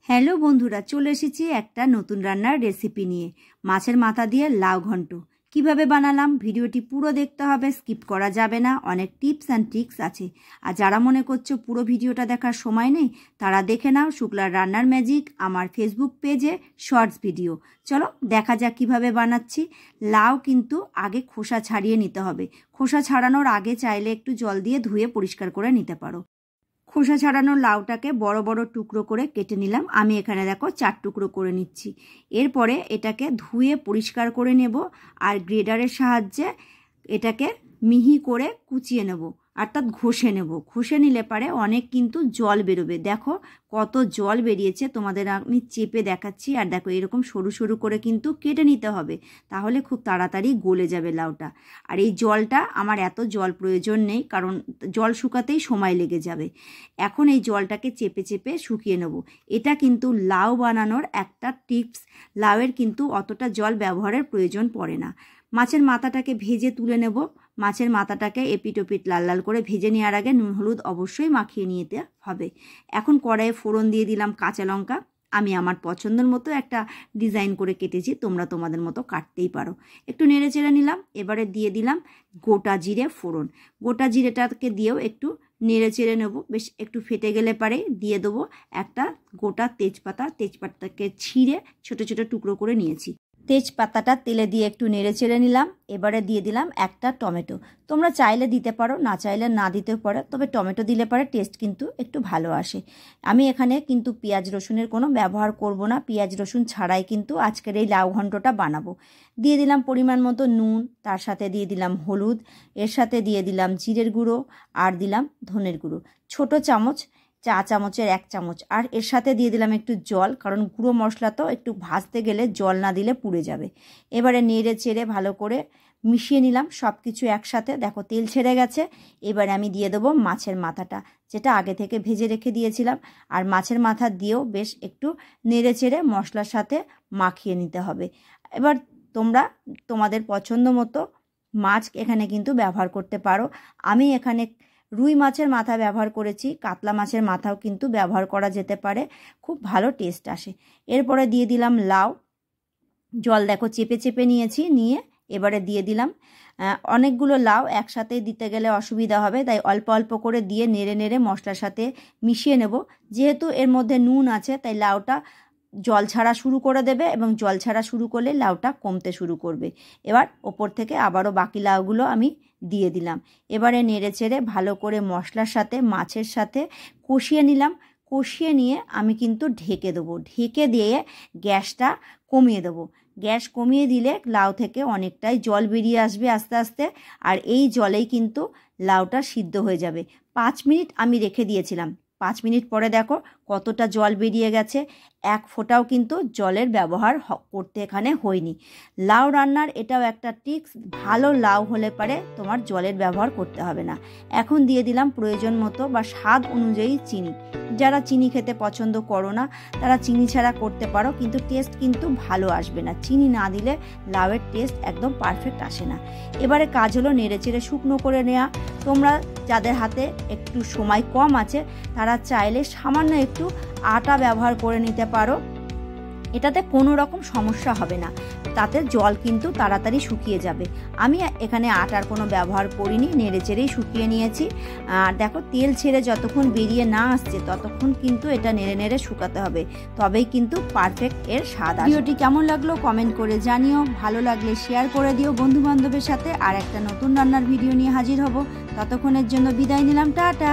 Hello বন্ধুরা, চলে এসেছি একটা নতুন রান্নার রেসিপি নিয়ে। মাছের মাথা দিয়ে লাউ ঘন্ট কিভাবে বানালাম ভিডিওটি পুরো দেখতে হবে, স্কিপ করা যাবে না। অনেক টিপস অ্যান্ড ট্রিক্স আছে। আর যারা মনে করছো পুরো ভিডিওটা দেখার সময় নেই, তারা দেখে নাও শুক্লার রান্নার ম্যাজিক আমার ফেসবুক পেজে শর্টস ভিডিও। চলো দেখা যাক কিভাবে বানাচ্ছি। লাউ কিন্তু আগে খোসা ছাড়িয়ে নিতে হবে। খোসা ছাড়ানোর আগে চাইলে একটু জল দিয়ে ধুয়ে পরিষ্কার করে নিতে পারো। খোসা ছাড়ানো লাউটাকে বড় বড় টুকরো করে কেটে নিলাম। আমি এখানে দেখো 4 টুকরো করে নিচ্ছি। এরপরে এটাকে ধুয়ে পরিষ্কার করে নেব আর গ্রেডারের সাহায্যে এটাকে মিহি করে কুচিয়ে নেব, অর্থাৎ ঘষে নেব। ঘষে নিলে পারে অনেক কিন্তু জল বেরোবে। দেখো কত জল বেরিয়েছে, তোমাদের আমি চেপে দেখাচ্ছি। আর দেখো এরকম সরু সরু করে কিন্তু কেটে নিতে হবে, তাহলে খুব তাড়াতাড়ি গলে যাবে লাউটা। আর এই জলটা আমার এত জল প্রয়োজন নেই, কারণ জল শুকাতেই সময় লেগে যাবে। এখন এই জলটাকে চেপে চেপে শুকিয়ে নেব। এটা কিন্তু লাউ বানানোর একটা টিপস। লাউয়ের কিন্তু অতটা জল ব্যবহারের প্রয়োজন পড়ে না। মাছের মাথাটাকে ভেজে তুলে নেব। মাছের মাথাটাকে এপিট ওপিট লাল লাল করে ভেজে নেওয়ার আগে নুন হলুদ অবশ্যই মাখিয়ে নিতে হবে। এখন কড়াইয়ে ফোড়ন দিয়ে দিলাম কাঁচা লঙ্কা। আমি আমার পছন্দের মতো একটা ডিজাইন করে কেটেছি, তোমরা তোমাদের মতো কাটতেই পারো। একটু নেড়ে চেড়ে নিলাম। এবারে দিয়ে দিলাম গোটা জিরে ফোড়ন। গোটা জিরেটাকে দিয়েও একটু নেড়ে চেড়ে নেব। বেশ একটু ফেটে গেলে পারে দিয়ে দেবো একটা গোটা তেজপাতা। তেজপাতাকে ছিঁড়ে ছোট ছোট টুকরো করে নিয়েছি। তেজপাতাটা তেলে দিয়ে একটু নেড়ে চেড়ে নিলাম। এবারে দিয়ে দিলাম একটা টমেটো। তোমরা চাইলে দিতে পারো, না চাইলে না দিতে পারো, তবে টমেটো দিলে পরে টেস্ট কিন্তু একটু ভালো আসে। আমি এখানে কিন্তু পেঁয়াজ রসুনের কোনো ব্যবহার করব না। পেঁয়াজ রসুন ছাড়াই কিন্তু আজকের এই লাউ ঘন্টটা বানাবো। দিয়ে দিলাম পরিমাণ মতো নুন, তার সাথে দিয়ে দিলাম হলুদ, এর সাথে দিয়ে দিলাম জিরের গুঁড়ো আর দিলাম ধনের গুঁড়ো ছোট চামচ, চা চামচের 1 চামচ। আর এর সাথে দিয়ে দিলাম একটু জল, কারণ গুঁড়ো মশলা তো একটু ভাজতে গেলে জল না দিলে পুড়ে যাবে। এবারে নেড়ে চেড়ে ভালো করে মিশিয়ে নিলাম সব কিছু একসাথে। দেখো তেল ছেড়ে গেছে। এবারে আমি দিয়ে দেবো মাছের মাথাটা, যেটা আগে থেকে ভেজে রেখে দিয়েছিলাম। আর মাছের মাথা দিয়েও বেশ একটু নেড়ে চেড়ে মশলার সাথে মাখিয়ে নিতে হবে। এবার তোমরা তোমাদের পছন্দ মতো মাছ এখানে কিন্তু ব্যবহার করতে পারো। আমি এখানে রুই মাছের মাথা ব্যবহার করেছি, কাতলা মাছের মাথাও কিন্তু ব্যবহার করা যেতে পারে, খুব ভালো টেস্ট আসে। এরপরে দিয়ে দিলাম লাউ। জল দেখো চেপে চেপে নিয়েছি, নিয়ে এবারে দিয়ে দিলাম। অনেকগুলো লাউ একসাথে দিতে গেলে অসুবিধা হবে, তাই অল্প অল্প করে দিয়ে নেড়ে নেড়ে মশলার সাথে মিশিয়ে নেব। যেহেতু এর মধ্যে নুন আছে, তাই লাউটা জল ছাড়া শুরু করে দেবে, এবং জল ছাড়া শুরু করলে লাউটা কমতে শুরু করবে। এবার ওপর থেকে আবারও বাকি লাউগুলো আমি দিয়ে দিলাম। এবারে নেড়ে চেড়ে ভালো করে মশলার সাথে মাছের সাথে কষিয়ে নিলাম। কষিয়ে নিয়ে আমি কিন্তু ঢেকে দেবো। ঢেকে দিয়ে গ্যাসটা কমিয়ে দেবো। গ্যাস কমিয়ে দিলে লাউ থেকে অনেকটাই জল বেরিয়ে আসবে আস্তে আস্তে, আর এই জলেই কিন্তু লাউটা সিদ্ধ হয়ে যাবে। 5 মিনিট আমি রেখে দিয়েছিলাম। 5 মিনিট পরে দেখো কতটা জল বেরিয়ে গেছে। 1 ফোঁটাও কিন্তু জলের ব্যবহার করতে এখানে হয়নি। লাউ রান্নার এটাও একটা টিপস, ভালো লাউ হলে পারে তোমার জলের ব্যবহার করতে হবে না। এখন দিয়ে দিলাম প্রয়োজন মতো বা স্বাদ অনুযায়ী চিনি। যারা চিনি খেতে পছন্দ করো না, তারা চিনি ছাড়া করতে পারো, কিন্তু টেস্ট কিন্তু ভালো আসবে না। চিনি না দিলে লাউয়ের টেস্ট একদম পারফেক্ট আসে না। এবারে কাজ হলো নেড়ে চেড়ে শুকনো করে নেওয়া। তোমরা যাদের হাতে একটু সময় কম আছে, তারা চাইলে সামান্য একটু আটা ব্যবহার করে নিতে পারো। এটাতে কোনো রকম সমস্যা হবে না, তাতে জল কিন্তু তাড়াতাড়ি শুকিয়ে যাবে। আমি এখানে আটার কোনো ব্যবহার করিনি, নেড়ে চেড়েই শুকিয়ে নিয়েছি। আর দেখো তেল ছেড়ে যতক্ষণ বেরিয়ে না আসছে ততক্ষণ কিন্তু এটা নেড়ে নেড়ে শুকাতে হবে, তবেই কিন্তু পারফেক্ট এর স্বাদ আসবে। ভিডিওটি কেমন লাগলো কমেন্ট করে জানিও। ভালো লাগলে শেয়ার করে দিও বন্ধু বান্ধবের সাথে। আর একটা নতুন রান্নার ভিডিও নিয়ে হাজির হব। ততক্ষণের জন্য বিদায় নিলাম, টাটা।